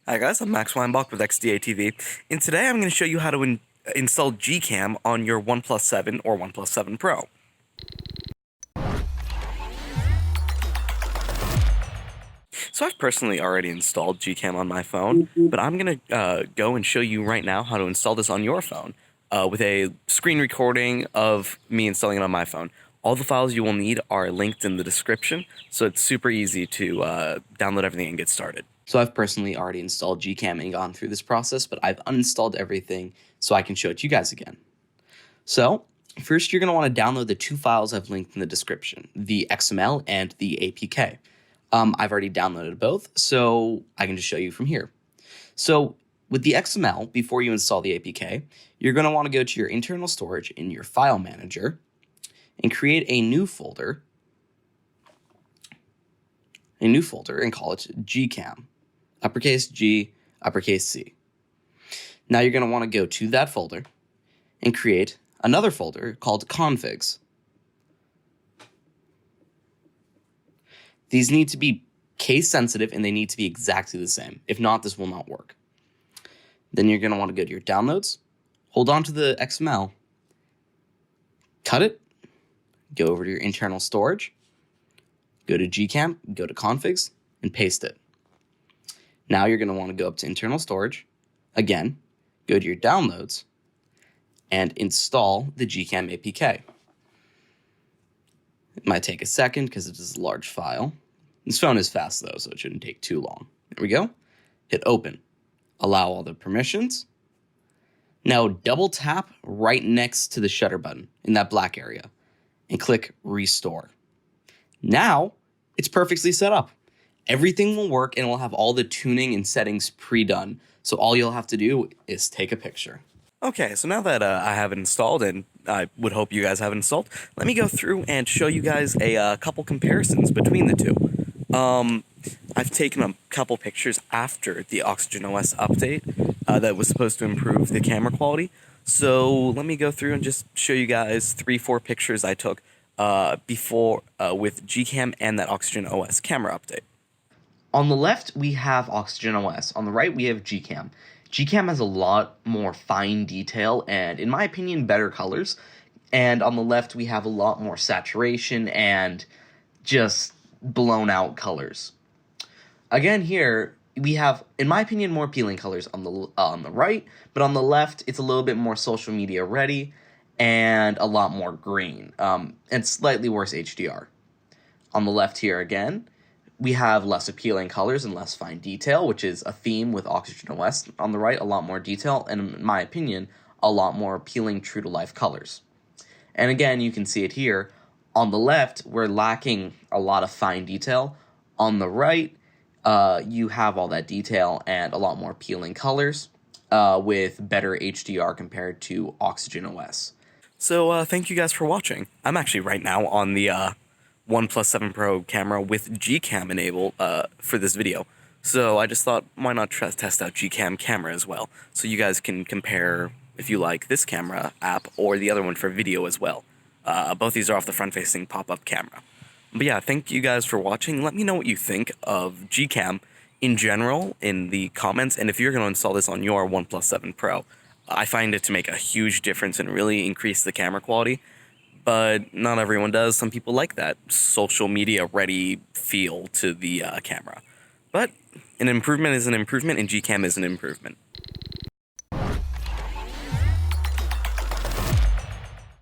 Hi guys, I'm Max Weinbach with XDATV, and today I'm going to show you how to install Gcam on your OnePlus 7 or OnePlus 7 Pro. So I've personally already installed Gcam on my phone, but I'm going to go and show you right now how to install this on your phone with a screen recording of me installing it on my phone. All the files you will need are linked in the description, so it's super easy to download everything and get started. So I've personally already installed Gcam and gone through this process, but I've uninstalled everything so I can show it to you guys again. So first, you're going to want to download the two files I've linked in the description, the XML and the APK. I've already downloaded both, so I can just show you from here. So with the XML, before you install the APK, you're going to want to go to your internal storage in your file manager and create a new folder and call it Gcam, uppercase G, uppercase C. Now you're going to want to go to that folder and create another folder called configs. These need to be case sensitive and they need to be exactly the same. If not, this will not work. Then you're going to want to go to your downloads, hold on to the XML, cut it, go over to your internal storage, go to Gcam, go to configs, and paste it. Now you're going to want to go up to internal storage, again, go to your downloads, and install the Gcam APK. It might take a second because it is a large file. This phone is fast though, so it shouldn't take too long. There we go. Hit open. Allow all the permissions. Now double tap right next to the shutter button in that black area and click restore. Now it's perfectly set up. Everything will work and it will have all the tuning and settings pre-done. So all you'll have to do is take a picture. Okay, so now that I have it installed, and I would hope you guys have it installed, let me go through and show you guys a couple comparisons between the two. I've taken a couple pictures after the Oxygen OS update that was supposed to improve the camera quality. So let me go through and just show you guys 3-4 pictures I took before with Gcam and that Oxygen OS camera update. On the left, we have Oxygen OS. On the right, we have Gcam. Gcam has a lot more fine detail and, in my opinion, better colors. And on the left, we have a lot more saturation and just blown out colors. Again, here, we have, in my opinion, more appealing colors on the right, but on the left, it's a little bit more social media ready and a lot more green, and slightly worse HDR. On the left here again, we have less appealing colors and less fine detail, which is a theme with Oxygen OS. On the right, a lot more detail, and in my opinion, a lot more appealing true-to-life colors. And again, you can see it here. On the left, we're lacking a lot of fine detail. On the right, you have all that detail and a lot more appealing colors with better HDR compared to Oxygen OS. So thank you guys for watching. I'm actually right now on the OnePlus 7 Pro camera with Gcam enabled for this video. So I just thought, why not test out Gcam camera as well? So you guys can compare if you like this camera app or the other one for video as well. Both these are off the front-facing pop-up camera. But yeah, thank you guys for watching. Let me know what you think of Gcam in general in the comments, and if you're going to install this on your OnePlus 7 Pro. I find it to make a huge difference and really increase the camera quality. But not everyone does. Some people like that social media ready feel to the camera. But an improvement is an improvement, and Gcam is an improvement.